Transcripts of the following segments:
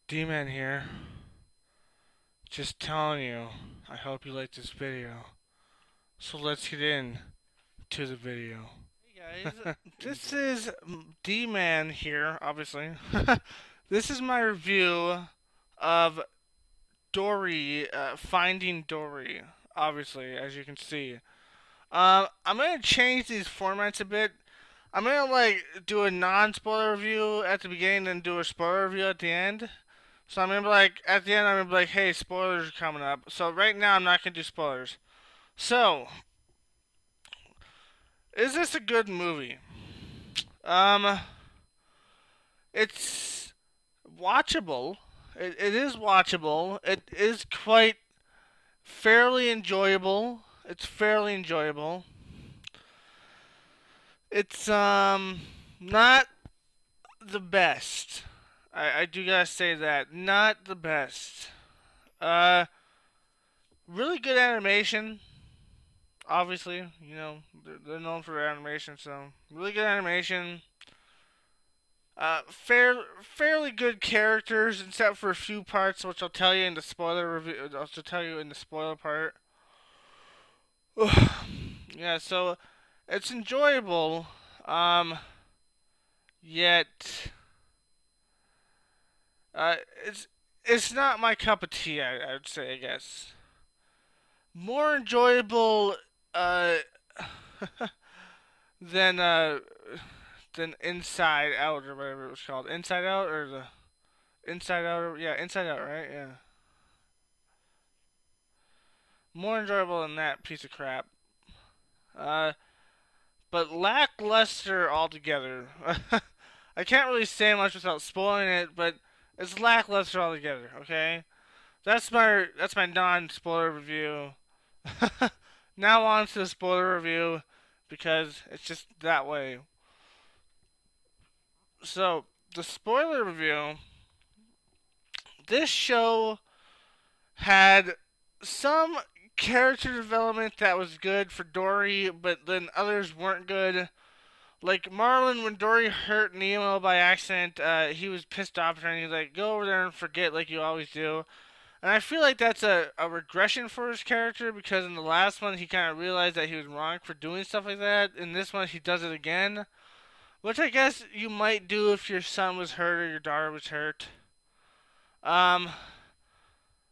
D-Man here. Just telling you, I hope you like this video. So let's get in to the video. Hey guys, this is D-Man here, obviously. This is my review of Dory, Finding Dory, obviously, as you can see. I'm gonna change these formats a bit. I'm gonna do a non-spoiler review at the beginning and do a spoiler review at the end. So I'm gonna be like, at the end, I'm gonna be like, hey, spoilers are coming up. So right now, I'm not gonna do spoilers. So, is this a good movie? Um, it's watchable. It is watchable. It is quite fairly enjoyable. It's fairly enjoyable. It's not the best. I do gotta say that. Not the best. Uh really good animation. Obviously, they're known for their animation, so really good animation. Fairly good characters, except for a few parts, which I'll tell you in the spoiler review. I'll tell you in the spoiler part. Yeah, so it's enjoyable. Um, Yet, uh, it's it's not my cup of tea. I would say, I guess. More enjoyable, uh, than Inside Out or whatever it was called. Inside Out or the Inside Out? Yeah, Inside Out, right? Yeah. More enjoyable than that piece of crap. Uh, but lackluster altogether. I can't really say much without spoiling it, but it's lackluster altogether. Okay, that's my non-spoiler review. Now on to the spoiler review because it's just that way. So the spoiler review. This show had some character development that was good for Dory, but then others weren't good. Like Marlin, when Dory hurt Nemo by accident, he was pissed off at her and he's like, go over there and forget like you always do. And I feel like that's a regression for his character because in the last one he kind of realized that he was wrong for doing stuff like that. In this one he does it again. Which I guess you might do if your son was hurt or your daughter was hurt. Um,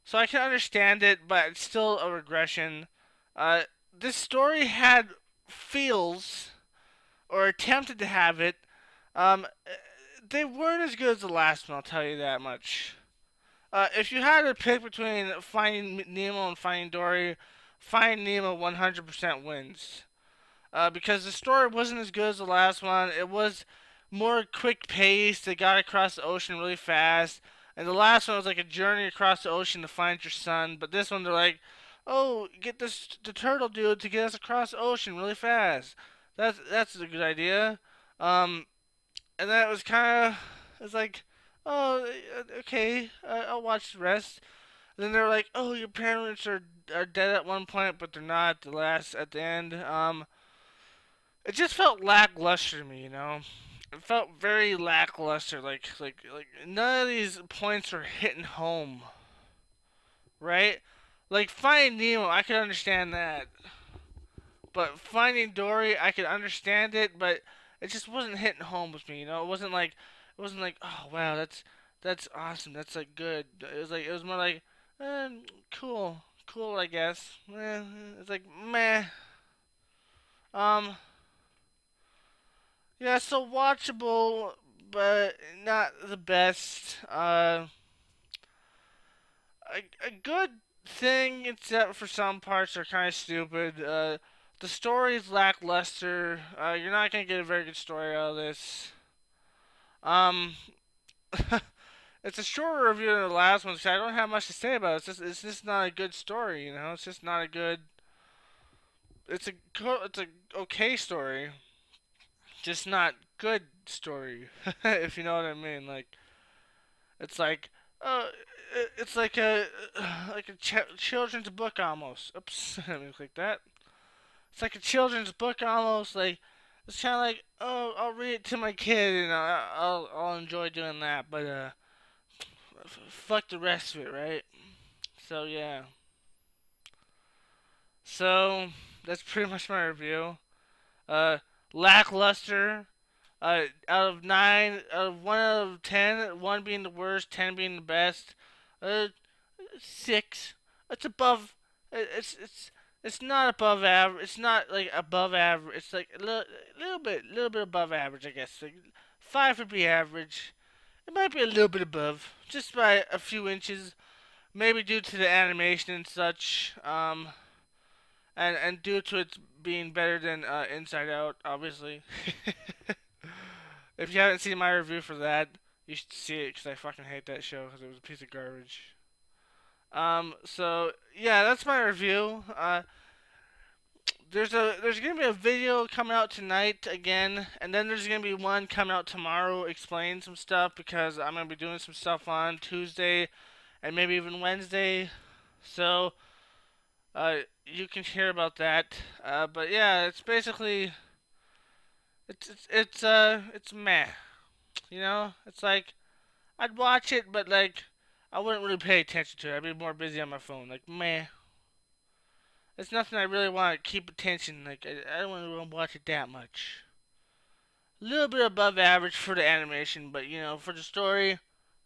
so I can understand it, but it's still a regression. This story had feels, or attempted to have it. Um, they weren't as good as the last one, I'll tell you that much. If you had to pick between Finding Nemo and Finding Dory, Finding Nemo 100% wins. Because the story wasn't as good as the last one. It was more quick paced. They got across the ocean really fast. And the last one was like a journey across the ocean to find your son. But this one, they're like, oh, get the turtle dude to get us across the ocean really fast. That's a good idea. Um, and then it was kind of, it's like, oh, okay, I'll watch the rest. And then they're like, oh, your parents are dead at one point, but they're not at the end. It just felt lackluster to me, you know. It felt very lackluster. Like none of these points were hitting home, right? Like Finding Nemo, I could understand that, but Finding Dory, I could understand it, but it just wasn't hitting home with me. You know, it wasn't like, oh wow, that's awesome. That's like good. It was more like, cool, cool, I guess. It's like meh. Um, Yeah, so watchable, but not the best. A good thing, except for some parts are kind of stupid. The story is lackluster. You're not gonna get a very good story out of this. Um, it's a shorter review than the last one, so I don't have much to say about it. It's just not a good story, you know. It's just not a good. It's a okay story, just not good story. If you know what I mean, like. It's like, uh, it's like a children's book almost. Oops, I didn't click that. It's like a children's book almost. Like it's kind of like, oh, I'll read it to my kid and I'll enjoy doing that. But fuck the rest of it, right? So yeah. So that's pretty much my review. Uh, lackluster. Out of 9, out of 1 out of 10, 1 being the worst, 10 being the best. Uh, 6. It's above. It's not above average. It's not like above average. It's like little bit above average, I guess. Like 5 would be average. It might be a little bit above, just by a few inches. Maybe due to the animation and such. And due to it being better than Inside Out, obviously. If you haven't seen my review for that, you should see it because I fucking hate that show because it was a piece of garbage. So yeah, that's my review. There's gonna be a video coming out tonight again, and then there's gonna be one coming out tomorrow explaining some stuff because I'm gonna be doing some stuff on Tuesday and maybe even Wednesday. So you can hear about that. But yeah, it's basically it's meh. You know, it's like I'd watch it, but like I wouldn't really pay attention to it. I'd be more busy on my phone. Like meh. It's nothing I really want to keep attention. Like I don't want to watch it that much. A little bit above average for the animation, but you know, for the story,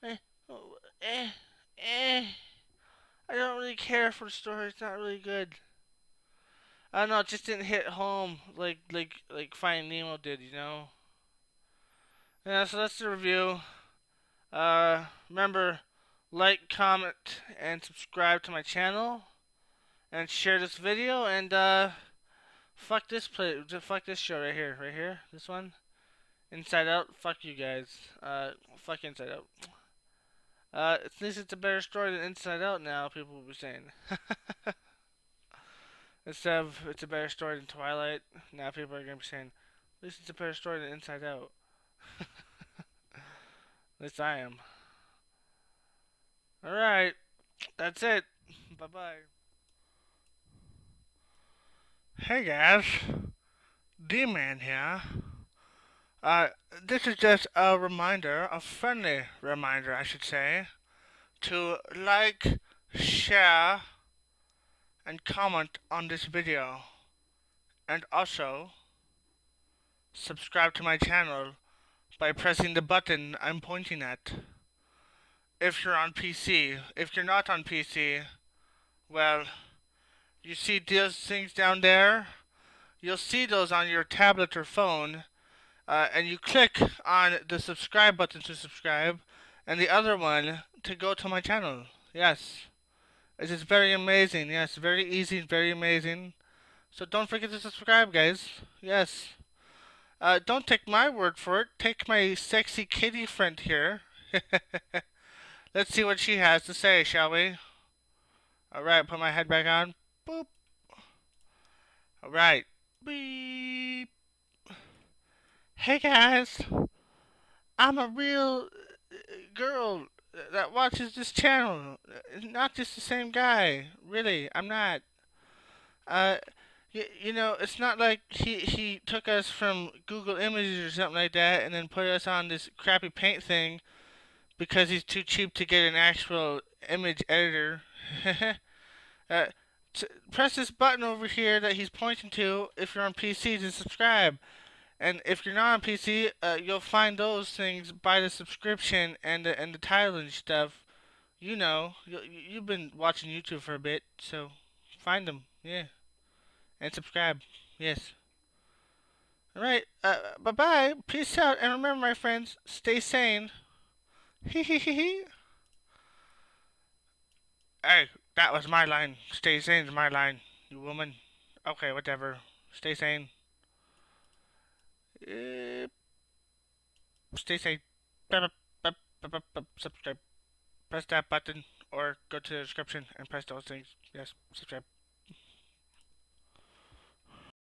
eh, oh, eh. I don't really care for the story. It's not really good. I don't know. It just didn't hit home like Finding Nemo did. You know. Yeah. So that's the review. Remember, like, comment, and subscribe to my channel, and share this video, and fuck this show right here, this one, Inside Out. Fuck you guys. Fuck Inside Out. At least it's a better story than Inside Out now. People will be saying. Instead of it's a better story than Twilight, now people are gonna be saying, at least it's a better story than Inside Out. At least I am. Alright, that's it. Bye bye. Hey guys, D-Man here. This is just a reminder, a friendly reminder, I should say, to like, share, and comment on this video. And also, subscribe to my channel by pressing the button I'm pointing at. If you're on PC. If you're not on PC, well, you see those things down there? You'll see those on your tablet or phone, and you click on the subscribe button to subscribe, and the other one to go to my channel. Yes. It is very amazing. Yes, very easy, very amazing. So don't forget to subscribe, guys. Yes. Don't take my word for it. Take my sexy kitty friend here. Let's see what she has to say, shall we? Alright, put my head back on. Boop. Alright. Beep. Hey guys. I'm a real girl that watches this channel. Not just the same guy. Really, I'm not. You know, it's not like he took us from Google Images or something like that and then put us on this crappy paint thing because he's too cheap to get an actual image editor. uh, Press this button over here that he's pointing to if you're on PC to subscribe. And if you're not on PC, you'll find those things by the subscription and the title and stuff. You know, you've been watching YouTube for a bit, so find them, yeah, and subscribe, yes. All right, bye bye, peace out, and remember, my friends, stay sane. Hee hee hee hee. Hey, that was my line. Stay sane is my line, you woman. Okay, whatever. Stay sane. Stay safe. Subscribe. Press that button or go to the description and press those things. Yes, subscribe.